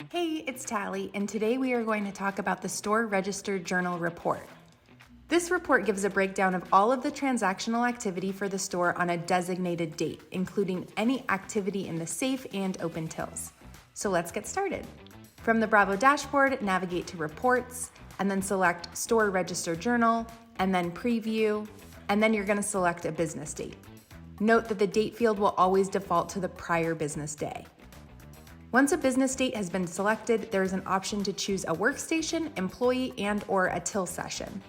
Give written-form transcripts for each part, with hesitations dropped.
Hey, it's Tally, and today we are going to talk about the Store Register Journal Report. This report gives a breakdown of all of the transactional activity for the store on a designated date, including any activity in the safe and open tills. So let's get started. From the Bravo dashboard, navigate to Reports, and then select Store Register Journal, and then Preview, and then you're going to select a business date. Note that the date field will always default to the prior business day. Once a business date has been selected, there is an option to choose a workstation, employee, and/or a till session.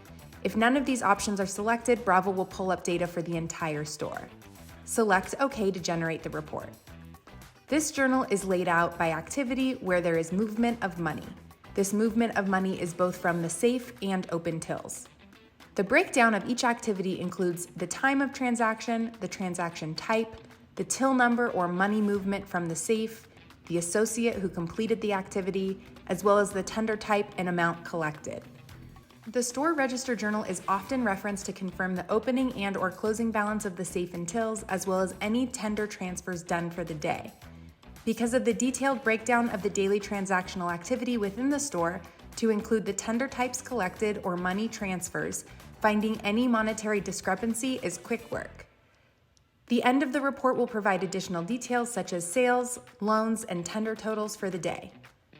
If none of these options are selected, Bravo will pull up data for the entire store. Select OK to generate the report. This journal is laid out by activity where there is movement of money. This movement of money is both from the safe and open tills. The breakdown of each activity includes the time of transaction, the transaction type, the till number or money movement from the safe, the associate who completed the activity, as well as the tender type and amount collected. The Store Register Journal is often referenced to confirm the opening and/or closing balance of the safe and tills, as well as any tender transfers done for the day. Because of the detailed breakdown of the daily transactional activity within the store, to include the tender types collected or money transfers, finding any monetary discrepancy is quick work. The end of the report will provide additional details such as sales, loans, and tender totals for the day.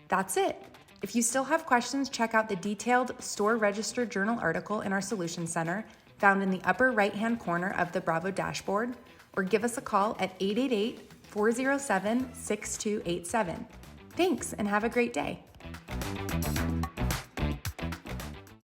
That's it. If you still have questions, check out the detailed Store Register Journal article in our Solutions Center, found in the upper right-hand corner of the Bravo dashboard, or give us a call at 888-407-6287. Thanks, and have a great day.